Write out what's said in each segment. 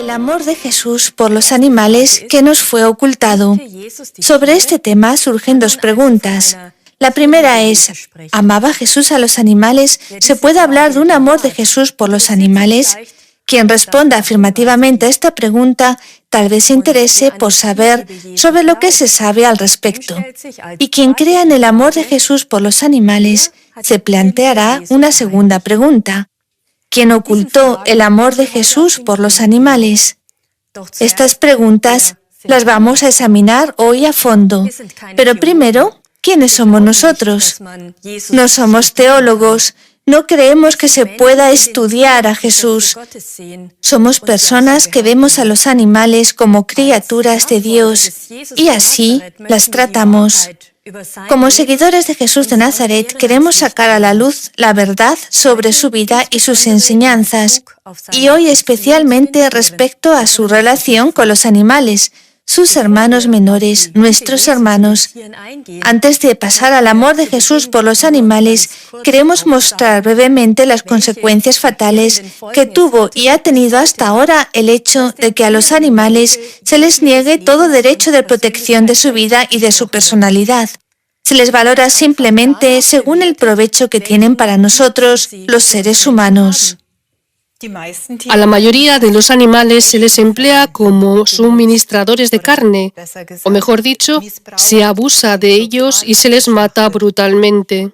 El amor de Jesús por los animales que nos fue ocultado. Sobre este tema surgen dos preguntas. La primera es, ¿amaba Jesús a los animales? ¿Se puede hablar de un amor de Jesús por los animales? Quien responda afirmativamente a esta pregunta tal vez se interese por saber sobre lo que se sabe al respecto. Y quien crea en el amor de Jesús por los animales se planteará una segunda pregunta. ¿Quién ocultó el amor de Jesús por los animales? Estas preguntas las vamos a examinar hoy a fondo. Pero primero, ¿quiénes somos nosotros? No somos teólogos, no creemos que se pueda estudiar a Jesús. Somos personas que vemos a los animales como criaturas de Dios y así las tratamos. Como seguidores de Jesús de Nazaret, queremos sacar a la luz la verdad sobre su vida y sus enseñanzas, y hoy especialmente respecto a su relación con los animales, sus hermanos menores, nuestros hermanos. Antes de pasar al amor de Jesús por los animales, queremos mostrar brevemente las consecuencias fatales que tuvo y ha tenido hasta ahora el hecho de que a los animales se les niegue todo derecho de protección de su vida y de su personalidad. Se les valora simplemente según el provecho que tienen para nosotros, los seres humanos. A la mayoría de los animales se les emplea como suministradores de carne, o mejor dicho, se abusa de ellos y se les mata brutalmente.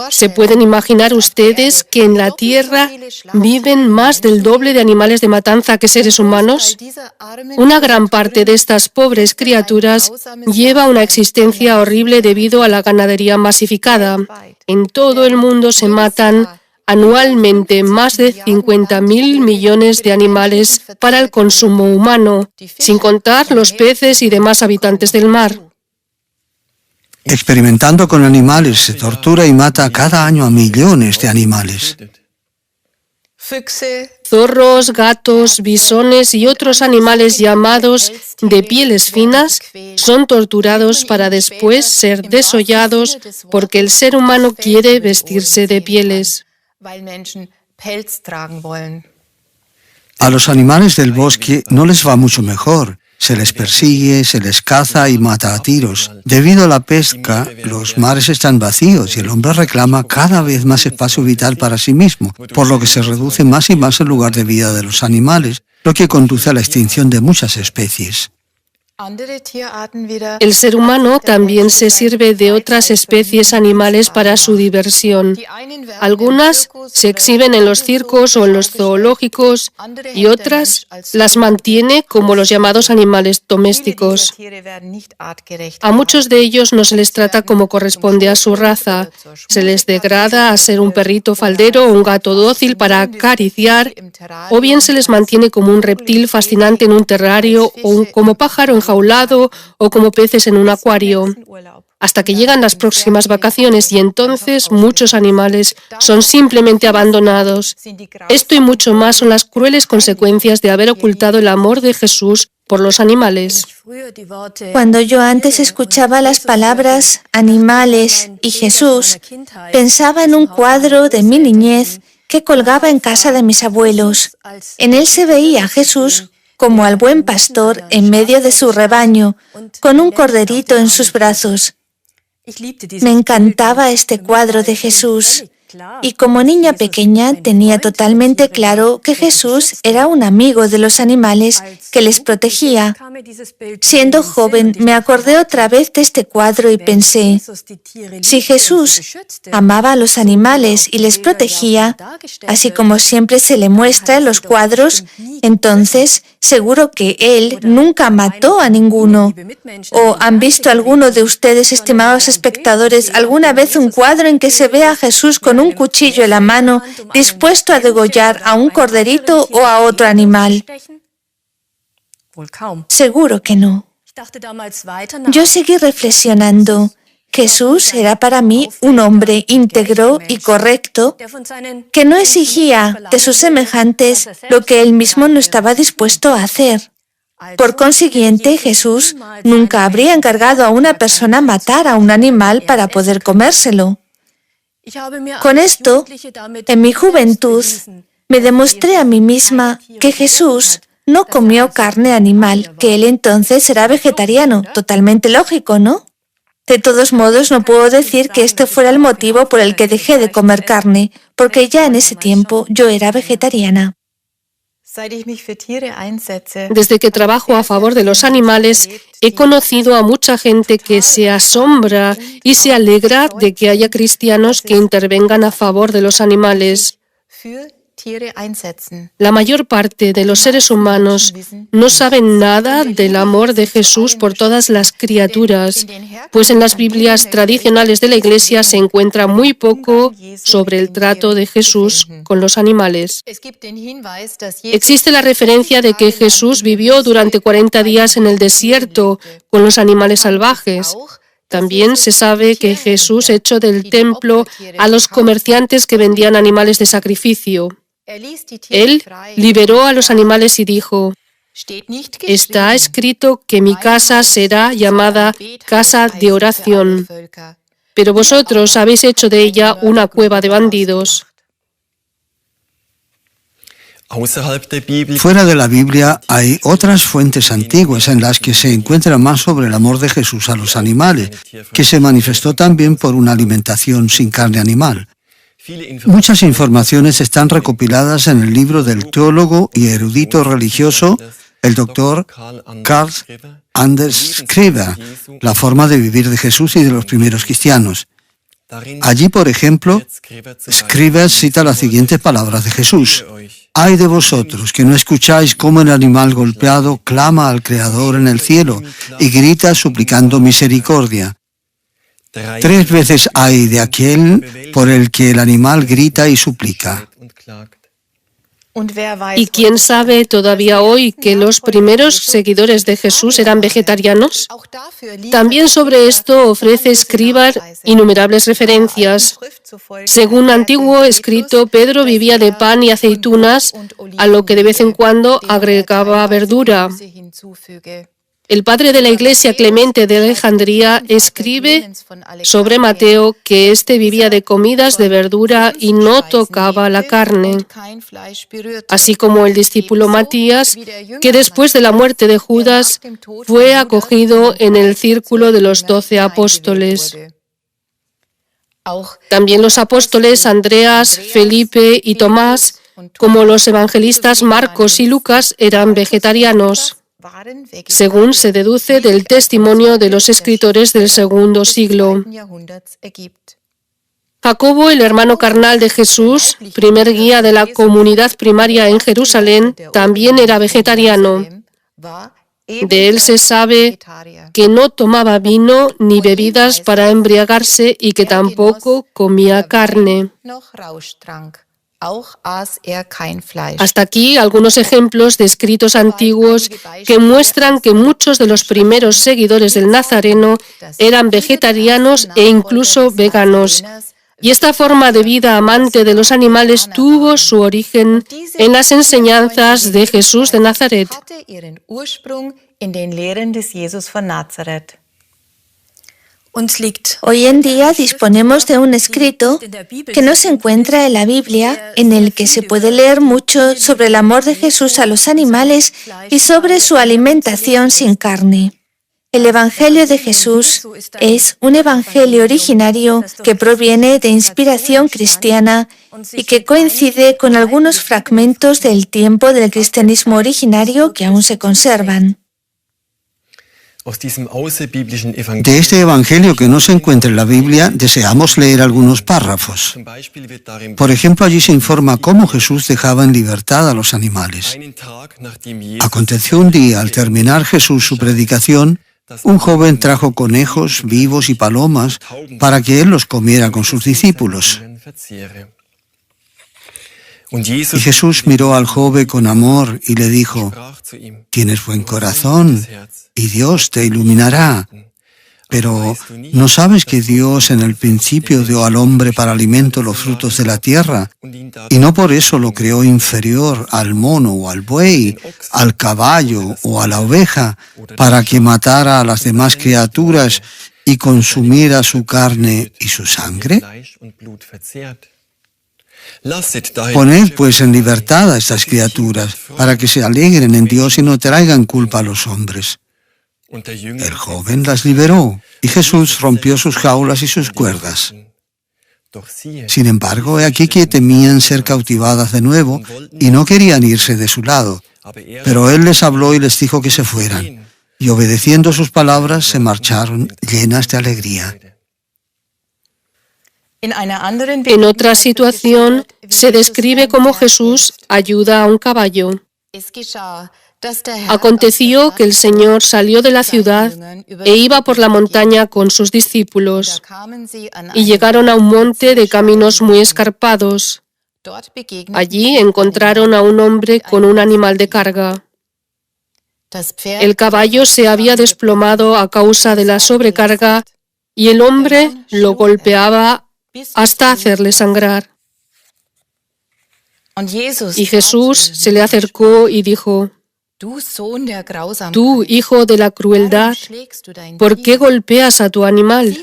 ¿Se pueden imaginar ustedes que en la Tierra viven más del doble de animales de matanza que seres humanos? Una gran parte de estas pobres criaturas lleva una existencia horrible debido a la ganadería masificada. En todo el mundo se matan anualmente más de 50.000 millones de animales para el consumo humano, sin contar los peces y demás habitantes del mar. Experimentando con animales, se tortura y mata cada año a millones de animales. Zorros, gatos, bisones y otros animales llamados de pieles finas son torturados para después ser desollados porque el ser humano quiere vestirse de pieles. A los animales del bosque no les va mucho mejor. Se les persigue, se les caza y mata a tiros. Debido a la pesca, los mares están vacíos y el hombre reclama cada vez más espacio vital para sí mismo, por lo que se reduce más y más el lugar de vida de los animales, lo que conduce a la extinción de muchas especies. El ser humano también se sirve de otras especies animales para su diversión. Algunas se exhiben en los circos o en los zoológicos y otras las mantiene como los llamados animales domésticos. A muchos de ellos no se les trata como corresponde a su raza. Se les degrada a ser un perrito faldero o un gato dócil para acariciar, o bien se les mantiene como un reptil fascinante en un terrario o como pájaro enjaulado o como peces en un acuario, hasta que llegan las próximas vacaciones y entonces muchos animales son simplemente abandonados. Esto y mucho más son las crueles consecuencias de haber ocultado el amor de Jesús por los animales. Cuando yo antes escuchaba las palabras animales y Jesús, pensaba en un cuadro de mi niñez que colgaba en casa de mis abuelos. En él se veía a Jesús como al buen pastor en medio de su rebaño, con un corderito en sus brazos. Me encantaba este cuadro de Jesús, y como niña pequeña tenía totalmente claro que Jesús era un amigo de los animales que les protegía. Siendo joven, me acordé otra vez de este cuadro y pensé, si Jesús amaba a los animales y les protegía, así como siempre se le muestra en los cuadros, entonces seguro que Él nunca mató a ninguno. ¿O han visto alguno de ustedes, estimados espectadores, alguna vez un cuadro en que se ve a Jesús con un cuchillo en la mano, dispuesto a degollar a un corderito o a otro animal? Seguro que no. Yo seguí reflexionando. Jesús era para mí un hombre íntegro y correcto que no exigía de sus semejantes lo que él mismo no estaba dispuesto a hacer. Por consiguiente, Jesús nunca habría encargado a una persona matar a un animal para poder comérselo. Con esto, en mi juventud, Me demostré a mí misma que Jesús no comió carne animal, que él entonces era vegetariano. Totalmente lógico, ¿no? De todos modos, no puedo decir que este fuera el motivo por el que dejé de comer carne, porque ya en ese tiempo yo era vegetariana. Desde que trabajo a favor de los animales, he conocido a mucha gente que se asombra y se alegra de que haya cristianos que intervengan a favor de los animales. La mayor parte de los seres humanos no saben nada del amor de Jesús por todas las criaturas, pues en las Biblias tradicionales de la Iglesia se encuentra muy poco sobre el trato de Jesús con los animales. Existe la referencia de que Jesús vivió durante 40 días en el desierto con los animales salvajes. También se sabe que Jesús echó del templo a los comerciantes que vendían animales de sacrificio. Él liberó a los animales y dijo: «Está escrito que mi casa será llamada casa de oración, pero vosotros habéis hecho de ella una cueva de bandidos». Fuera de la Biblia hay otras fuentes antiguas en las que se encuentra más sobre el amor de Jesús a los animales, que se manifestó también por una alimentación sin carne animal. Muchas informaciones están recopiladas en el libro del teólogo y erudito religioso, el doctor Karl Anders Skriver, La forma de vivir de Jesús y de los primeros cristianos. Allí, por ejemplo, Skriver cita las siguientes palabras de Jesús: «Ay de vosotros que no escucháis cómo el animal golpeado clama al Creador en el cielo y grita suplicando misericordia. 3 veces hay de aquel por el que el animal grita y suplica». ¿Y quién sabe todavía hoy que los primeros seguidores de Jesús eran vegetarianos? También sobre esto ofrece Skriver innumerables referencias. Según antiguo escrito, Pedro vivía de pan y aceitunas, a lo que de vez en cuando agregaba verdura. El padre de la Iglesia, Clemente de Alejandría, escribe sobre Mateo que éste vivía de comidas de verdura y no tocaba la carne, así como el discípulo Matías, que después de la muerte de Judas fue acogido en el círculo de los 12 apóstoles. También los apóstoles Andreas, Felipe y Tomás, como los evangelistas Marcos y Lucas, eran vegetarianos, según se deduce del testimonio de los escritores del segundo siglo. Jacobo, el hermano carnal de Jesús, primer guía de la comunidad primaria en Jerusalén, también era vegetariano. De él se sabe que no tomaba vino ni bebidas para embriagarse y que tampoco comía carne. Hasta aquí algunos ejemplos de escritos antiguos que muestran que muchos de los primeros seguidores del Nazareno eran vegetarianos e incluso veganos. Y esta forma de vida amante de los animales tuvo su origen en las enseñanzas de Jesús de Nazaret. Hoy en día disponemos de un escrito que no se encuentra en la Biblia, en el que se puede leer mucho sobre el amor de Jesús a los animales y sobre su alimentación sin carne. El Evangelio de Jesús es un evangelio originario que proviene de inspiración cristiana y que coincide con algunos fragmentos del tiempo del cristianismo originario que aún se conservan. De este evangelio que no se encuentra en la Biblia, deseamos leer algunos párrafos. Por ejemplo, allí se informa cómo Jesús dejaba en libertad a los animales. Aconteció un día, al terminar Jesús su predicación, un joven trajo conejos vivos y palomas para que él los comiera con sus discípulos. Y Jesús miró al joven con amor y le dijo: «Tienes buen corazón y Dios te iluminará. Pero ¿no sabes que Dios en el principio dio al hombre para alimento los frutos de la tierra? Y no por eso lo creó inferior al mono o al buey, al caballo o a la oveja, para que matara a las demás criaturas y consumiera su carne y su sangre». Poned pues en libertad a estas criaturas, para que se alegren en Dios y no traigan culpa a los hombres. El joven las liberó, y Jesús rompió sus jaulas y sus cuerdas. Sin embargo, he aquí que temían ser cautivadas de nuevo, y no querían irse de su lado. Pero él les habló y les dijo que se fueran, y obedeciendo sus palabras se marcharon llenas de alegría. En otra situación, se describe cómo Jesús ayuda a un caballo. Aconteció que el Señor salió de la ciudad e iba por la montaña con sus discípulos, y llegaron a un monte de caminos muy escarpados. Allí encontraron a un hombre con un animal de carga. El caballo se había desplomado a causa de la sobrecarga, y el hombre lo golpeaba hasta hacerle sangrar. Y Jesús se le acercó y dijo: Tú, hijo de la crueldad, ¿por qué golpeas a tu animal?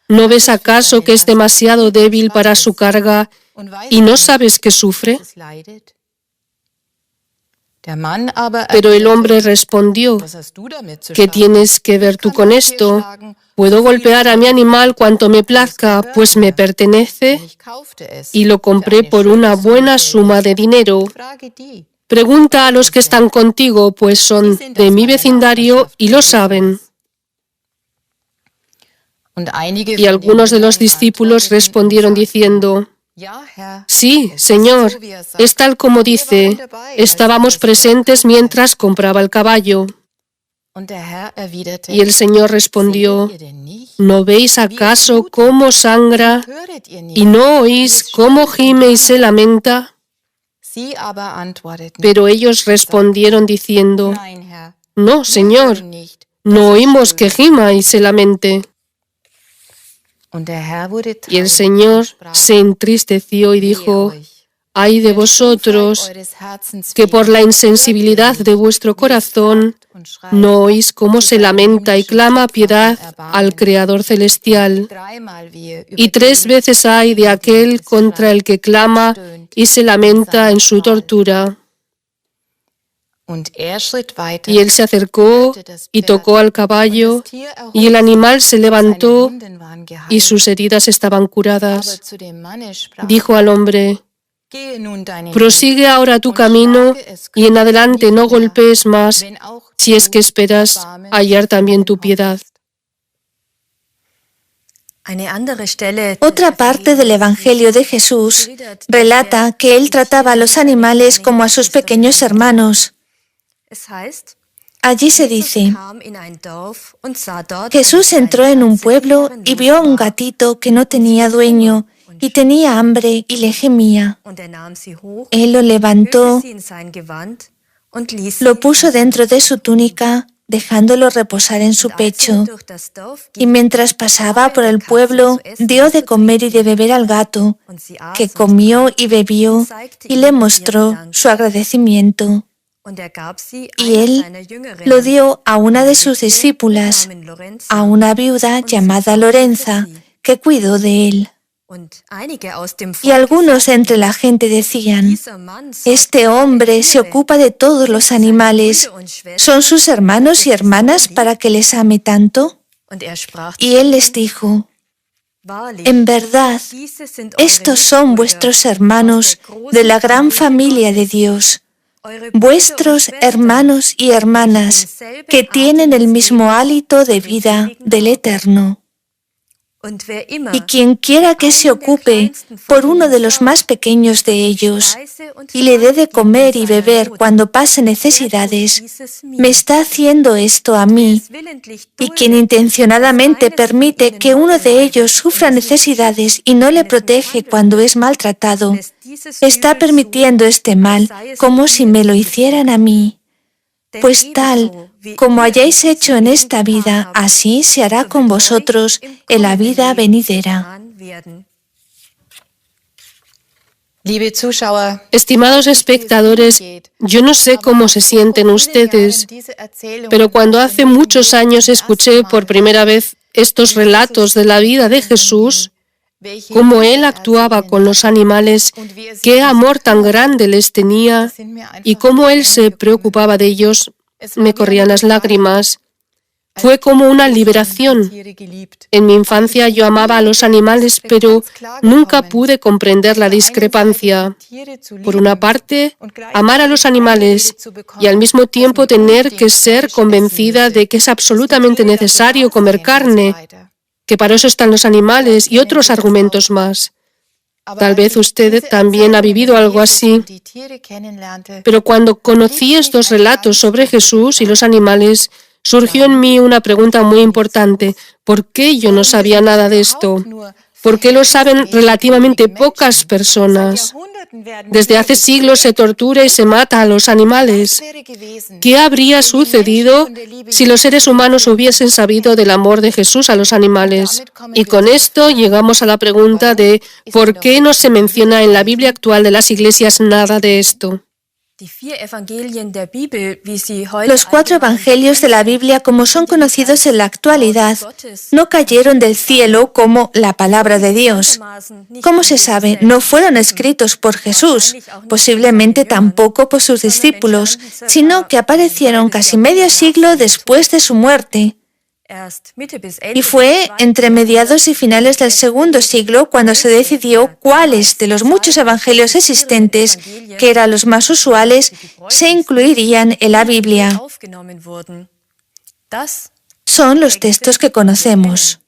¿No ves acaso que es demasiado débil para su carga y no sabes que sufre? Pero el hombre respondió: ¿Qué tienes que ver tú con esto? Puedo golpear a mi animal cuanto me plazca, pues me pertenece y lo compré por una buena suma de dinero. Pregunta a los que están contigo, pues son de mi vecindario y lo saben. Y algunos de los discípulos respondieron diciendo: Sí, Señor, es tal como dice, estábamos presentes mientras compraba el caballo. Y el Señor respondió: ¿No veis acaso cómo sangra y no oís cómo gime y se lamenta? Pero ellos respondieron diciendo: No, Señor, no oímos que gima y se lamente. Y el Señor se entristeció y dijo: Ay de vosotros, que por la insensibilidad de vuestro corazón no oís cómo se lamenta y clama piedad al Creador celestial. Y 3 veces hay de aquel contra el que clama y se lamenta en su tortura. Y él se acercó y tocó al caballo, y el animal se levantó, y sus heridas estaban curadas. Dijo al hombre: Prosigue ahora tu camino, y en adelante no golpees más, si es que esperas hallar también tu piedad. Otra parte del Evangelio de Jesús relata que él trataba a los animales como a sus pequeños hermanos. Allí se dice: Jesús entró en un pueblo y vio a un gatito que no tenía dueño y tenía hambre y le gemía. Él lo levantó, lo puso dentro de su túnica, dejándolo reposar en su pecho, y mientras pasaba por el pueblo, dio de comer y de beber al gato, que comió y bebió y le mostró su agradecimiento. Y él lo dio a una de sus discípulas, a una viuda llamada Lorenza, que cuidó de él. Y algunos entre la gente decían: Este hombre se ocupa de todos los animales. ¿Son sus hermanos y hermanas para que les ame tanto? Y él les dijo: En verdad, estos son vuestros hermanos de la gran familia de Dios, vuestros hermanos y hermanas que tienen el mismo hálito de vida del Eterno. Y quien quiera que se ocupe por uno de los más pequeños de ellos y le dé de comer y beber cuando pase necesidades, me está haciendo esto a mí. Y quien intencionadamente permite que uno de ellos sufra necesidades y no le protege cuando es maltratado, está permitiendo este mal como si me lo hicieran a mí. Pues tal como hayáis hecho en esta vida, así se hará con vosotros en la vida venidera. Estimados espectadores, yo no sé cómo se sienten ustedes, pero cuando hace muchos años escuché por primera vez estos relatos de la vida de Jesús, cómo Él actuaba con los animales, qué amor tan grande les tenía y cómo Él se preocupaba de ellos, me corrían las lágrimas. Fue como una liberación. En mi infancia yo amaba a los animales, pero nunca pude comprender la discrepancia. Por una parte, amar a los animales y al mismo tiempo tener que ser convencida de que es absolutamente necesario comer carne, que para eso están los animales y otros argumentos más. Tal vez usted también ha vivido algo así. Pero cuando conocí estos relatos sobre Jesús y los animales, surgió en mí una pregunta muy importante. ¿Por qué yo no sabía nada de esto? ¿Por qué lo saben relativamente pocas personas? Desde hace siglos se tortura y se mata a los animales. ¿Qué habría sucedido si los seres humanos hubiesen sabido del amor de Jesús a los animales? Y con esto llegamos a la pregunta de ¿por qué no se menciona en la Biblia actual de las iglesias nada de esto? Los 4 evangelios de la Biblia, como son conocidos en la actualidad, no cayeron del cielo como la palabra de Dios. ¿Cómo se sabe? No fueron escritos por Jesús, posiblemente tampoco por sus discípulos, sino que aparecieron casi medio siglo después de su muerte. Y fue entre mediados y finales del segundo siglo cuando se decidió cuáles de los muchos evangelios existentes, que eran los más usuales, se incluirían en la Biblia. Son los textos que conocemos.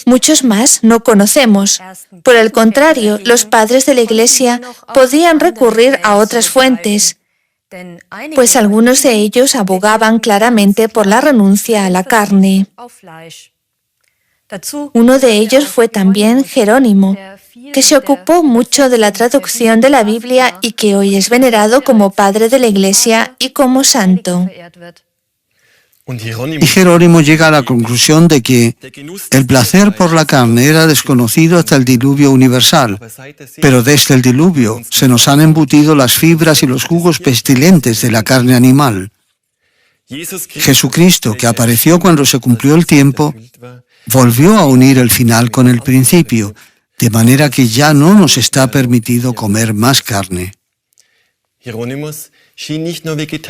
Muchos más no conocemos. Por el contrario, los padres de la Iglesia podían recurrir a otras fuentes, pues algunos de ellos abogaban claramente por la renuncia a la carne. Uno de ellos fue también Jerónimo, que se ocupó mucho de la traducción de la Biblia y que hoy es venerado como padre de la Iglesia y como santo. Y Jerónimo llega a la conclusión de que el placer por la carne era desconocido hasta el diluvio universal, pero desde el diluvio se nos han embutido las fibras y los jugos pestilentes de la carne animal. Jesucristo, que apareció cuando se cumplió el tiempo, volvió a unir el final con el principio, de manera que ya no nos está permitido comer más carne.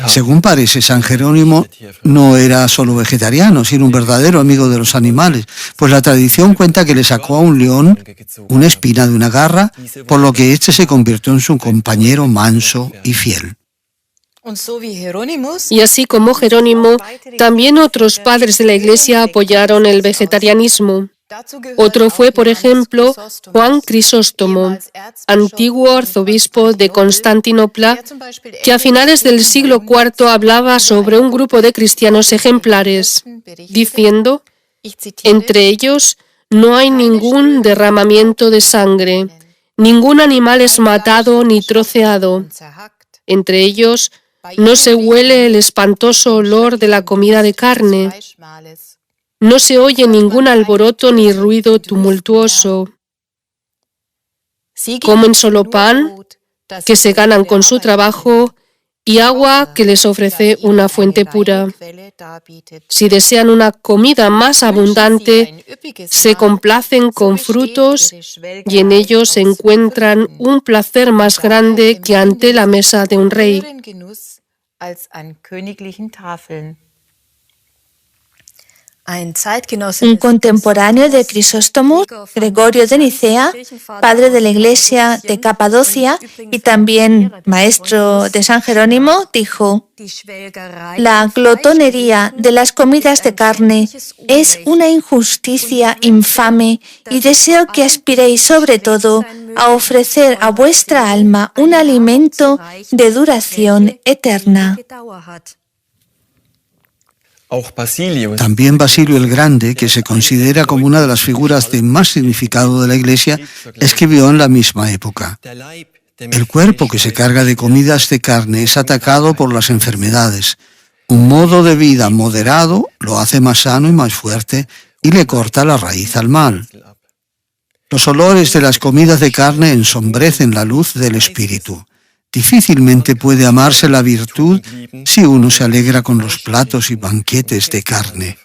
Según parece, San Jerónimo no era solo vegetariano, sino un verdadero amigo de los animales, pues la tradición cuenta que le sacó a un león una espina de una garra, por lo que éste se convirtió en su compañero manso y fiel. Y así como Jerónimo, también otros padres de la Iglesia apoyaron el vegetarianismo. Otro fue, por ejemplo, Juan Crisóstomo, antiguo arzobispo de Constantinopla, que a finales del siglo IV hablaba sobre un grupo de cristianos ejemplares, diciendo, entre ellos no hay ningún derramamiento de sangre, ningún animal es matado ni troceado. Entre ellos no se huele el espantoso olor de la comida de carne. No se oye ningún alboroto ni ruido tumultuoso. Comen solo pan, que se ganan con su trabajo, y agua que les ofrece una fuente pura. Si desean una comida más abundante, se complacen con frutos y en ellos encuentran un placer más grande que ante la mesa de un rey. Un contemporáneo de Crisóstomo, Gregorio de Nicea, padre de la Iglesia de Capadocia y también maestro de San Jerónimo, dijo: la glotonería de las comidas de carne es una injusticia infame y deseo que aspiréis sobre todo a ofrecer a vuestra alma un alimento de duración eterna. También Basilio el Grande, que se considera como una de las figuras de más significado de la Iglesia, escribió en la misma época: el cuerpo que se carga de comidas de carne es atacado por las enfermedades. Un modo de vida moderado lo hace más sano y más fuerte y le corta la raíz al mal. Los olores de las comidas de carne ensombrecen la luz del espíritu. Difícilmente puede amarse la virtud si uno se alegra con los platos y banquetes de carne.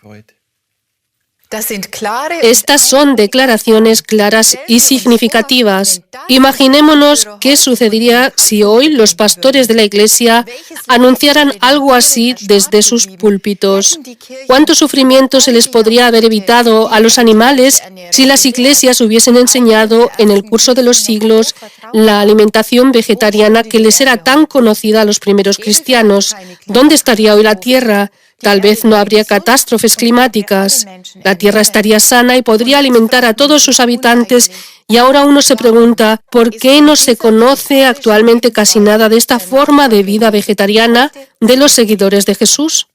Estas son declaraciones claras y significativas. Imaginémonos qué sucedería si hoy los pastores de la Iglesia anunciaran algo así desde sus púlpitos. ¿Cuánto sufrimiento se les podría haber evitado a los animales si las iglesias hubiesen enseñado en el curso de los siglos la alimentación vegetariana que les era tan conocida a los primeros cristianos? ¿Dónde estaría hoy la tierra? Tal vez no habría catástrofes climáticas. La tierra estaría sana y podría alimentar a todos sus habitantes. Y ahora uno se pregunta, ¿por qué no se conoce actualmente casi nada de esta forma de vida vegetariana de los seguidores de Jesús?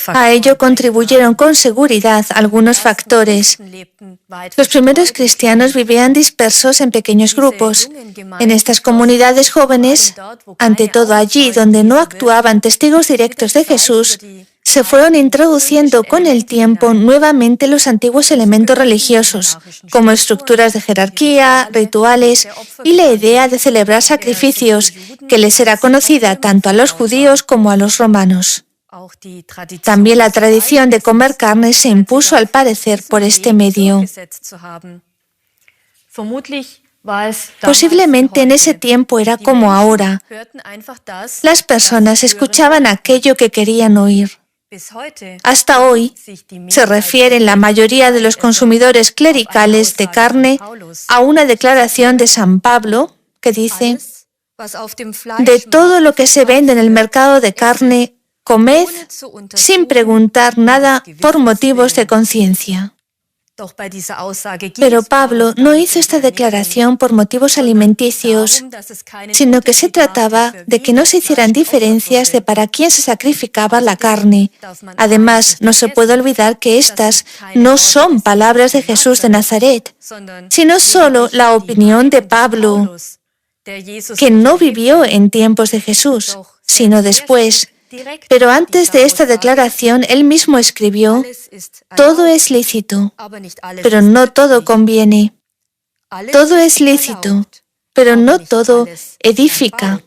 A ello contribuyeron con seguridad algunos factores. Los primeros cristianos vivían dispersos en pequeños grupos. En estas comunidades jóvenes, ante todo allí donde no actuaban testigos directos de Jesús, se fueron introduciendo con el tiempo nuevamente los antiguos elementos religiosos, como estructuras de jerarquía, rituales y la idea de celebrar sacrificios, que les era conocida tanto a los judíos como a los romanos. También la tradición de comer carne se impuso al parecer por este medio. Posiblemente en ese tiempo era como ahora. Las personas escuchaban aquello que querían oír. Hasta hoy se refieren la mayoría de los consumidores clericales de carne a una declaración de San Pablo que dice: de todo lo que se vende en el mercado de carne, comed sin preguntar nada por motivos de conciencia. Pero Pablo no hizo esta declaración por motivos alimenticios, sino que se trataba de que no se hicieran diferencias de para quién se sacrificaba la carne. Además, no se puede olvidar que estas no son palabras de Jesús de Nazaret, sino solo la opinión de Pablo, que no vivió en tiempos de Jesús, sino después. Pero antes de esta declaración, él mismo escribió: todo es lícito, pero no todo conviene. Todo es lícito, pero no todo edifica.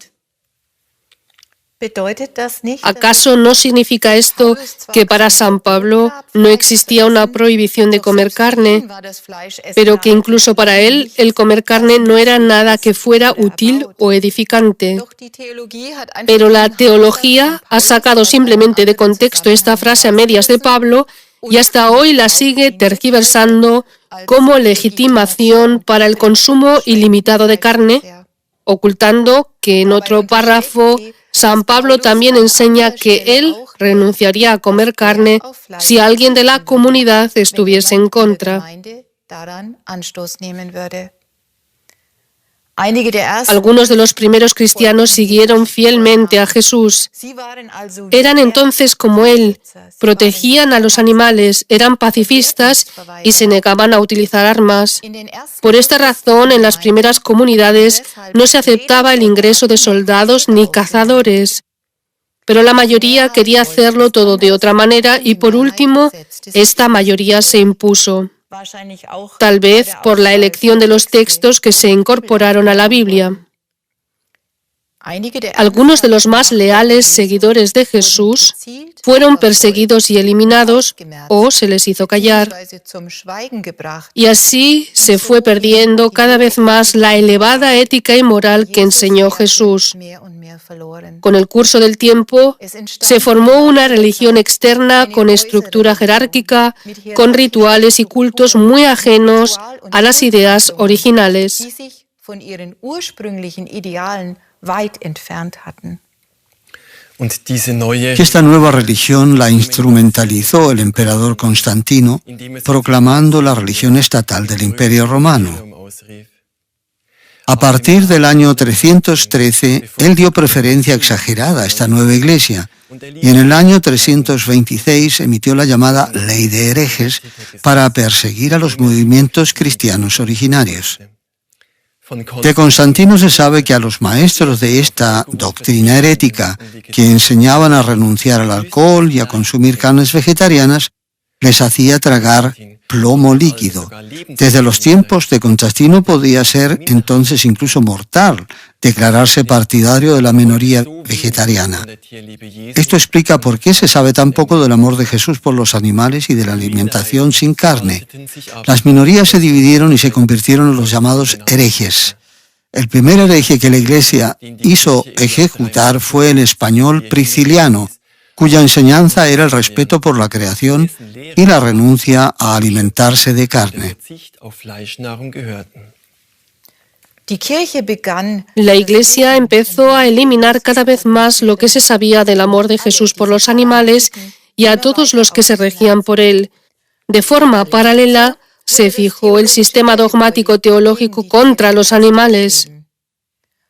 ¿Acaso no significa esto que para San Pablo no existía una prohibición de comer carne, pero que incluso para él el comer carne no era nada que fuera útil o edificante? Pero la teología ha sacado simplemente de contexto esta frase a medias de Pablo y hasta hoy la sigue tergiversando como legitimación para el consumo ilimitado de carne, ocultando que en otro párrafo San Pablo también enseña que él renunciaría a comer carne si alguien de la comunidad estuviese en contra. Algunos de los primeros cristianos siguieron fielmente a Jesús. Eran entonces como él, protegían a los animales, eran pacifistas y se negaban a utilizar armas. Por esta razón, en las primeras comunidades no se aceptaba el ingreso de soldados ni cazadores. Pero la mayoría quería hacerlo todo de otra manera y, por último, esta mayoría se impuso. Tal vez por la elección de los textos que se incorporaron a la Biblia. Algunos de los más leales seguidores de Jesús fueron perseguidos y eliminados o se les hizo callar. Y así se fue perdiendo cada vez más la elevada ética y moral que enseñó Jesús. Con el curso del tiempo, se formó una religión externa con estructura jerárquica, con rituales y cultos muy ajenos a las ideas originales. Esta nueva religión la instrumentalizó el emperador Constantino, proclamando la religión estatal del Imperio Romano. A partir del año 313, él dio preferencia exagerada a esta nueva iglesia y en el año 326 emitió la llamada Ley de Herejes para perseguir a los movimientos cristianos originarios. De Constantino se sabe que a los maestros de esta doctrina herética, que enseñaban a renunciar al alcohol y a consumir carnes vegetarianas, les hacía tragar plomo líquido. Desde los tiempos de Constantino podía ser entonces incluso mortal declararse partidario de la minoría vegetariana. Esto explica por qué se sabe tan poco del amor de Jesús por los animales y de la alimentación sin carne. Las minorías se dividieron y se convirtieron en los llamados herejes. El primer hereje que la Iglesia hizo ejecutar fue el español Prisciliano, cuya enseñanza era el respeto por la creación y la renuncia a alimentarse de carne. La Iglesia empezó a eliminar cada vez más lo que se sabía del amor de Jesús por los animales y a todos los que se regían por él. De forma paralela, se fijó el sistema dogmático teológico contra los animales.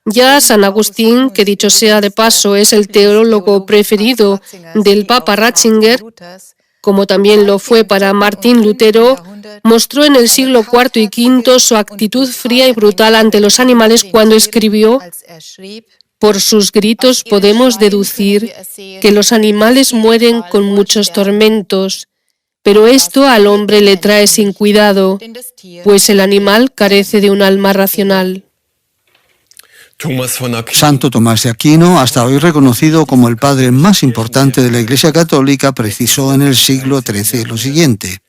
Ya San Agustín, que dicho sea de paso es el teólogo preferido del Papa Ratzinger, como también lo fue para Martín Lutero, mostró en el siglo IV y V su actitud fría y brutal ante los animales cuando escribió: por sus gritos podemos deducir que los animales mueren con muchos tormentos, pero esto al hombre le trae sin cuidado, pues el animal carece de un alma racional. Santo Tomás de Aquino, hasta hoy reconocido como el padre más importante de la Iglesia Católica, precisó en el siglo XIII lo siguiente: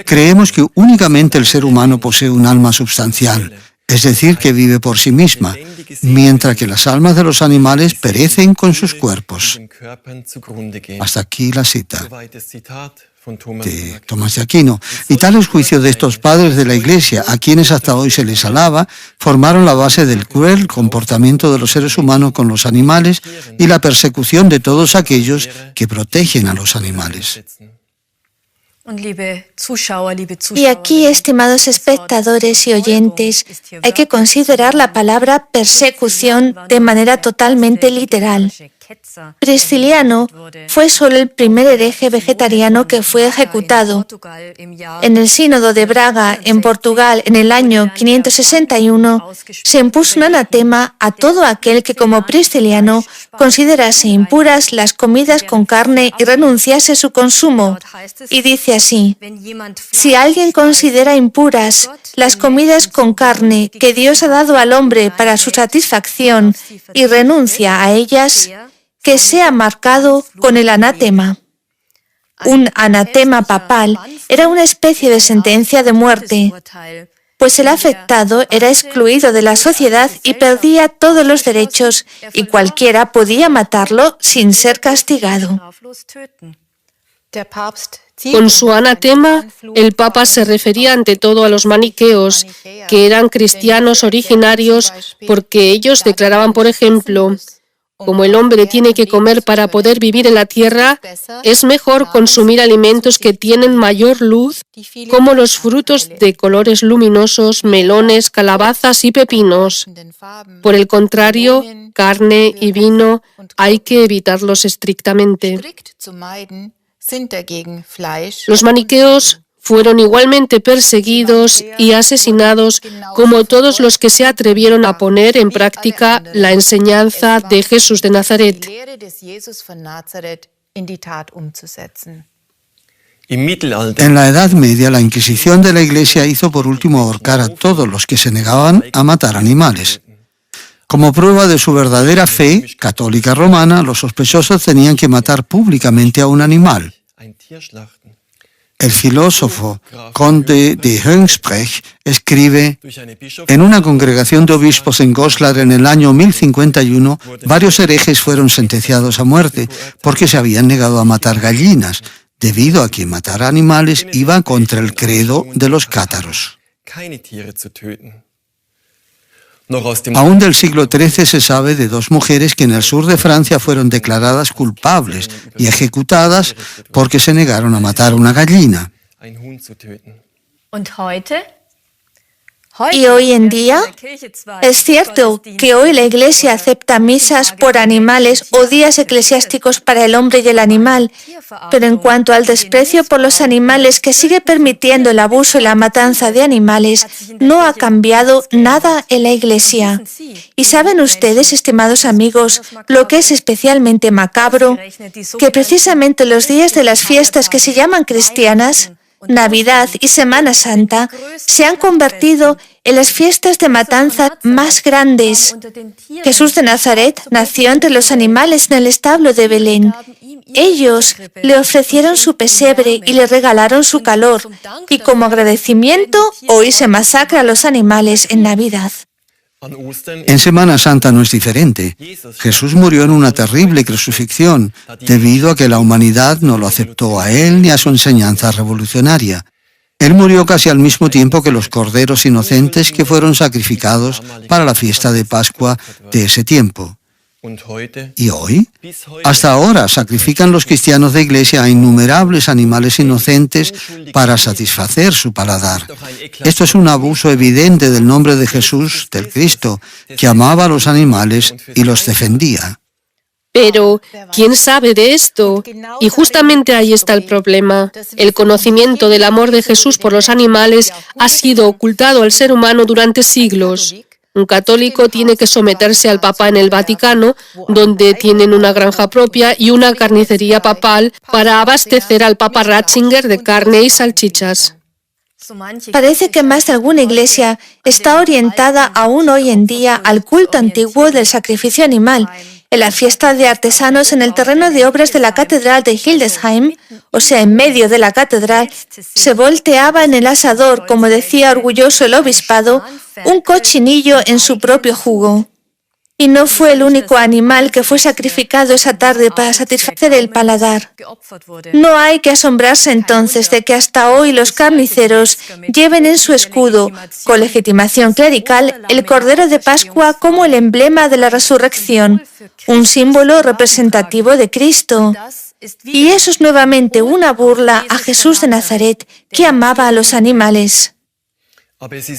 creemos que únicamente el ser humano posee un alma substancial, es decir, que vive por sí misma, mientras que las almas de los animales perecen con sus cuerpos. Hasta aquí la cita de Tomás de Aquino. Y tales juicios de estos padres de la Iglesia, a quienes hasta hoy se les alaba, formaron la base del cruel comportamiento de los seres humanos con los animales y la persecución de todos aquellos que protegen a los animales. Y aquí, estimados espectadores y oyentes, hay que considerar la palabra persecución de manera totalmente literal. Prisciliano fue solo el primer hereje vegetariano que fue ejecutado. En el Sínodo de Braga, en Portugal, en el año 561, se impuso un anatema a todo aquel que, como Prisciliano, considerase impuras las comidas con carne y renunciase a su consumo. Y dice así: si alguien considera impuras las comidas con carne que Dios ha dado al hombre para su satisfacción y renuncia a ellas, que sea marcado con el anatema. Un anatema papal era una especie de sentencia de muerte, pues el afectado era excluido de la sociedad y perdía todos los derechos, y cualquiera podía matarlo sin ser castigado. Con su anatema, el Papa se refería ante todo a los maniqueos, que eran cristianos originarios, porque ellos declaraban, por ejemplo: como el hombre tiene que comer para poder vivir en la tierra, es mejor consumir alimentos que tienen mayor luz, como los frutos de colores luminosos, melones, calabazas y pepinos. Por el contrario, carne y vino hay que evitarlos estrictamente. Los maniqueos fueron igualmente perseguidos y asesinados como todos los que se atrevieron a poner en práctica la enseñanza de Jesús de Nazaret. En la Edad Media, la Inquisición de la Iglesia hizo por último ahorcar a todos los que se negaban a matar animales. Como prueba de su verdadera fe católica romana, los sospechosos tenían que matar públicamente a un animal. El filósofo Conde de Hoensprecht escribe: en una congregación de obispos en Goslar en el año 1051, varios herejes fueron sentenciados a muerte porque se habían negado a matar gallinas, debido a que matar animales iba contra el credo de los cátaros. Aún del siglo XIII se sabe de dos mujeres que en el sur de Francia fueron declaradas culpables y ejecutadas porque se negaron a matar una gallina. ¿Y hoy en día? Es cierto que hoy la Iglesia acepta misas por animales o días eclesiásticos para el hombre y el animal, pero en cuanto al desprecio por los animales que sigue permitiendo el abuso y la matanza de animales, no ha cambiado nada en la Iglesia. Y saben ustedes, estimados amigos, lo que es especialmente macabro, que precisamente los días de las fiestas que se llaman cristianas, Navidad y Semana Santa, se han convertido en las fiestas de matanza más grandes. Jesús de Nazaret nació entre los animales en el establo de Belén. Ellos le ofrecieron su pesebre y le regalaron su calor, y como agradecimiento, hoy se masacra a los animales en Navidad. En Semana Santa no es diferente. Jesús murió en una terrible crucifixión debido a que la humanidad no lo aceptó a él ni a su enseñanza revolucionaria. Él murió casi al mismo tiempo que los corderos inocentes que fueron sacrificados para la fiesta de Pascua de ese tiempo. ¿Y hoy? Hasta ahora sacrifican los cristianos de Iglesia a innumerables animales inocentes para satisfacer su paladar. Esto es un abuso evidente del nombre de Jesús, del Cristo, que amaba a los animales y los defendía. Pero, ¿quién sabe de esto? Y justamente ahí está el problema. El conocimiento del amor de Jesús por los animales ha sido ocultado al ser humano durante siglos. Un católico tiene que someterse al Papa en el Vaticano, donde tienen una granja propia y una carnicería papal para abastecer al Papa Ratzinger de carne y salchichas. Parece que más de alguna iglesia está orientada aún hoy en día al culto antiguo del sacrificio animal. En la fiesta de artesanos en el terreno de obras de la catedral de Hildesheim, o sea, en medio de la catedral, se volteaba en el asador, como decía orgulloso el obispado, un cochinillo en su propio jugo. Y no fue el único animal que fue sacrificado esa tarde para satisfacer el paladar. No hay que asombrarse entonces de que hasta hoy los carniceros lleven en su escudo, con legitimación clerical, el Cordero de Pascua como el emblema de la resurrección, un símbolo representativo de Cristo. Y eso es nuevamente una burla a Jesús de Nazaret, que amaba a los animales.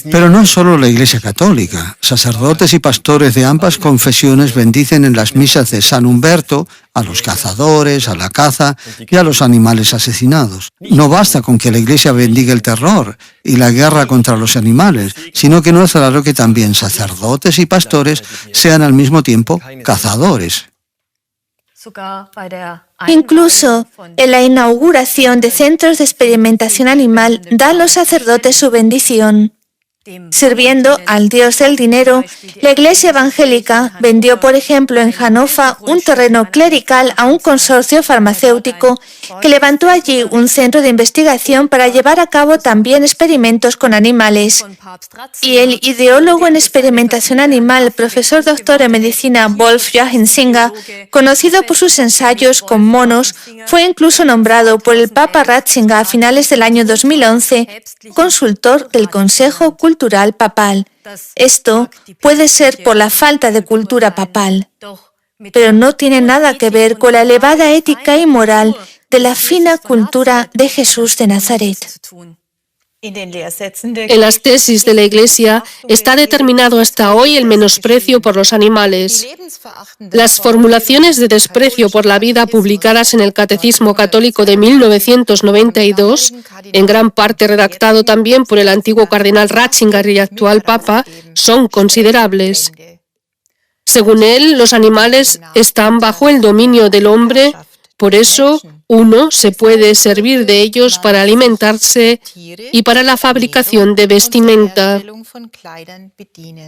Pero no es solo la Iglesia Católica. Sacerdotes y pastores de ambas confesiones bendicen en las misas de San Humberto a los cazadores, a la caza y a los animales asesinados. No basta con que la Iglesia bendiga el terror y la guerra contra los animales, sino que no es raro que también sacerdotes y pastores sean al mismo tiempo cazadores. Incluso en la inauguración de centros de experimentación animal dan los sacerdotes su bendición. Sirviendo al dios del dinero, la Iglesia evangélica vendió, por ejemplo, en Hannover un terreno clerical a un consorcio farmacéutico que levantó allí un centro de investigación para llevar a cabo también experimentos con animales. Y el ideólogo en experimentación animal, profesor doctor en medicina Wolf-Joachim Singer, conocido por sus ensayos con monos, fue incluso nombrado por el Papa Ratzinger a finales del año 2011 consultor del Consejo Cultural Papal. Esto puede ser por la falta de cultura papal, pero no tiene nada que ver con la elevada ética y moral de la fina cultura de Jesús de Nazaret. En las tesis de la Iglesia está determinado hasta hoy el menosprecio por los animales. Las formulaciones de desprecio por la vida publicadas en el Catecismo Católico de 1992, en gran parte redactado también por el antiguo cardenal Ratzinger y actual Papa, son considerables. Según él, los animales están bajo el dominio del hombre. Por eso, uno se puede servir de ellos para alimentarse y para la fabricación de vestimenta.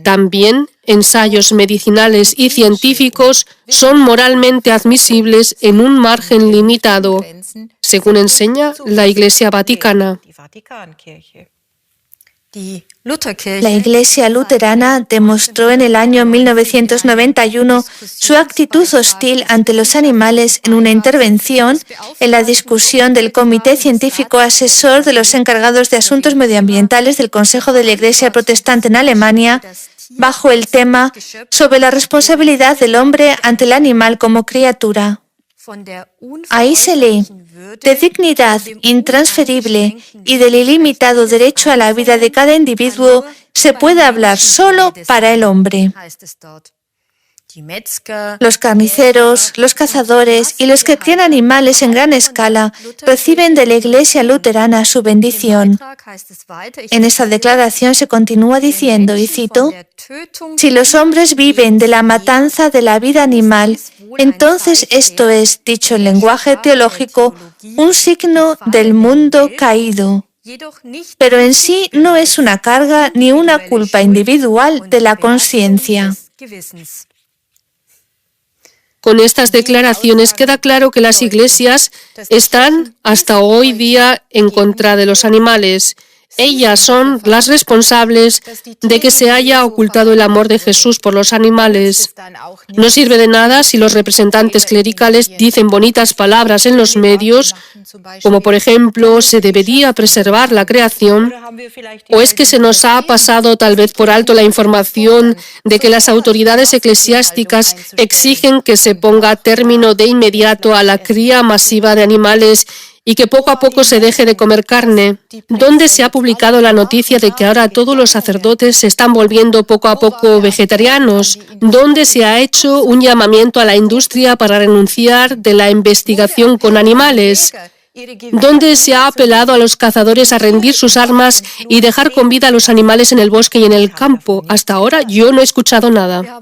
También ensayos medicinales y científicos son moralmente admisibles en un margen limitado, según enseña la Iglesia Vaticana. La Iglesia luterana demostró en el año 1991 su actitud hostil ante los animales en una intervención en la discusión del Comité Científico Asesor de los encargados de asuntos medioambientales del Consejo de la Iglesia Protestante en Alemania, bajo el tema sobre la responsabilidad del hombre ante el animal como criatura. Ahí se lee: de dignidad intransferible y del ilimitado derecho a la vida de cada individuo se puede hablar solo para el hombre. Los carniceros, los cazadores y los que crían animales en gran escala reciben de la Iglesia luterana su bendición. En esta declaración se continúa diciendo, y cito: si los hombres viven de la matanza de la vida animal, entonces esto es, dicho en lenguaje teológico, un signo del mundo caído. pero en sí no es una carga ni una culpa individual de la conciencia. Con estas declaraciones queda claro que las iglesias están hasta hoy día en contra de los animales. Ellas son las responsables de que se haya ocultado el amor de Jesús por los animales. No sirve de nada si los representantes clericales dicen bonitas palabras en los medios, como por ejemplo, se debería preservar la creación, o es que se nos ha pasado tal vez por alto la información de que las autoridades eclesiásticas exigen que se ponga término de inmediato a la cría masiva de animales y que poco a poco se deje de comer carne. ¿Dónde se ha publicado la noticia de que ahora todos los sacerdotes se están volviendo poco a poco vegetarianos? ¿Dónde se ha hecho un llamamiento a la industria para renunciar de la investigación con animales? ¿Dónde se ha apelado a los cazadores a rendir sus armas y dejar con vida a los animales en el bosque y en el campo? Hasta ahora yo no he escuchado nada.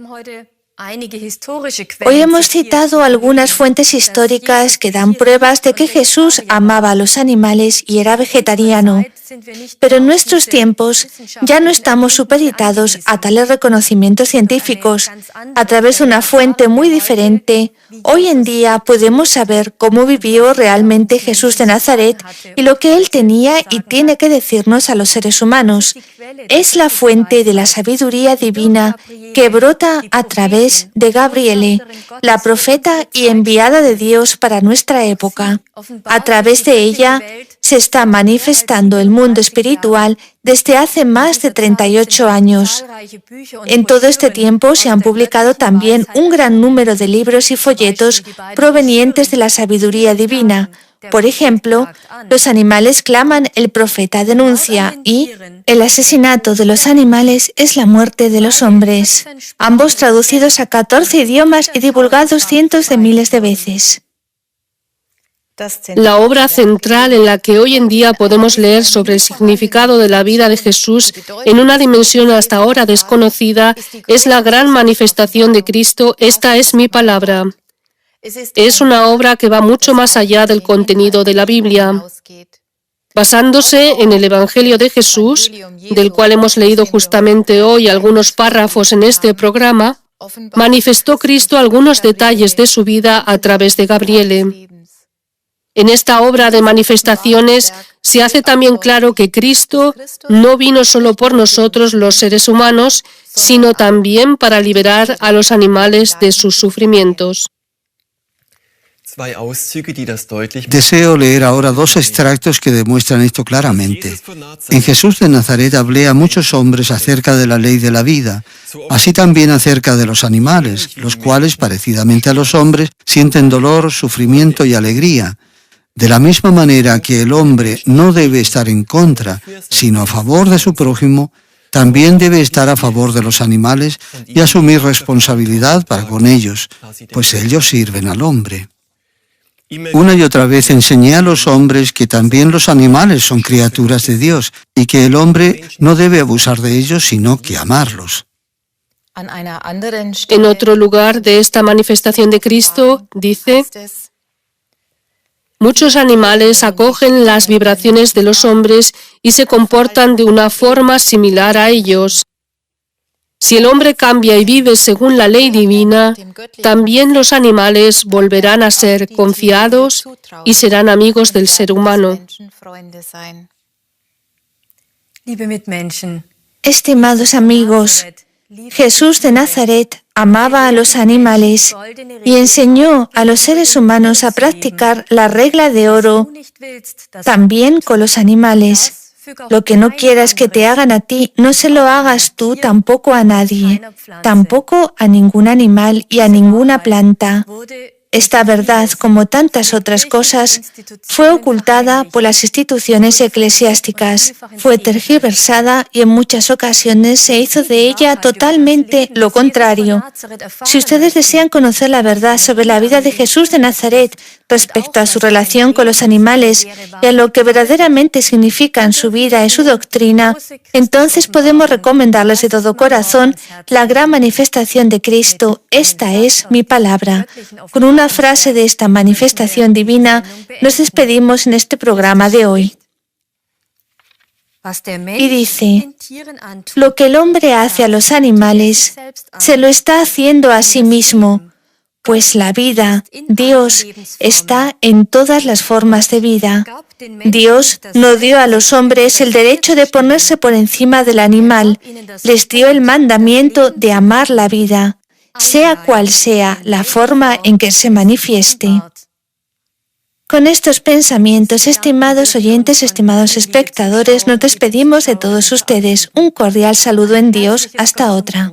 Hoy hemos citado algunas fuentes históricas que dan pruebas de que Jesús amaba a los animales y era vegetariano. Pero en nuestros tiempos ya no estamos supeditados a tales reconocimientos científicos. A través de una fuente muy diferente, hoy en día podemos saber cómo vivió realmente Jesús de Nazaret y lo que él tenía y tiene que decirnos a los seres humanos. Es la fuente de la sabiduría divina que brota a través de Gabriele, la profeta y enviada de Dios para nuestra época. A través de ella se está manifestando el mundo espiritual desde hace más de 38 años. En todo este tiempo se han publicado también un gran número de libros y folletos provenientes de la sabiduría divina. Por ejemplo, los animales claman, el profeta denuncia y el asesinato de los animales es la muerte de los hombres. Ambos traducidos a 14 idiomas y divulgados cientos de miles de veces. La obra central en la que hoy en día podemos leer sobre el significado de la vida de Jesús en una dimensión hasta ahora desconocida es la gran manifestación de Cristo, esta es mi palabra. Es una obra que va mucho más allá del contenido de la Biblia. Basándose en el Evangelio de Jesús, del cual hemos leído justamente hoy algunos párrafos en este programa, manifestó Cristo algunos detalles de su vida a través de Gabriele. En esta obra de manifestaciones se hace también claro que Cristo no vino solo por nosotros los seres humanos, sino también para liberar a los animales de sus sufrimientos. Deseo leer ahora dos extractos que demuestran esto claramente. En Jesús de Nazaret hablé a muchos hombres acerca de la ley de la vida, así también acerca de los animales, los cuales, parecidamente a los hombres, sienten dolor, sufrimiento y alegría. De la misma manera que el hombre no debe estar en contra, sino a favor de su prójimo, también debe estar a favor de los animales y asumir responsabilidad para con ellos, pues ellos sirven al hombre. Una y otra vez enseñé a los hombres que también los animales son criaturas de Dios y que el hombre no debe abusar de ellos, sino que amarlos. En otro lugar de esta manifestación de Cristo, dice: muchos animales acogen las vibraciones de los hombres y se comportan de una forma similar a ellos. Si el hombre cambia y vive según la ley divina, también los animales volverán a ser confiados y serán amigos del ser humano. Estimados amigos, Jesús de Nazaret amaba a los animales y enseñó a los seres humanos a practicar la regla de oro también con los animales. Lo que no quieras que te hagan a ti, no se lo hagas tú tampoco a nadie, tampoco a ningún animal y a ninguna planta. Esta verdad, como tantas otras cosas, fue ocultada por las instituciones eclesiásticas, fue tergiversada y en muchas ocasiones se hizo de ella totalmente lo contrario. Si ustedes desean conocer la verdad sobre la vida de Jesús de Nazaret respecto a su relación con los animales y a lo que verdaderamente significan su vida y su doctrina, entonces podemos recomendarles de todo corazón la gran manifestación de Cristo. Esta es mi palabra. Con una frase de esta manifestación divina, nos despedimos en este programa de hoy. Y dice, lo que el hombre hace a los animales, se lo está haciendo a sí mismo, pues la vida, Dios, está en todas las formas de vida. Dios no dio a los hombres el derecho de ponerse por encima del animal, les dio el mandamiento de amar la vida, sea cual sea la forma en que se manifieste. Con estos pensamientos, estimados oyentes, estimados espectadores, nos despedimos de todos ustedes. Un cordial saludo en Dios. Hasta otra.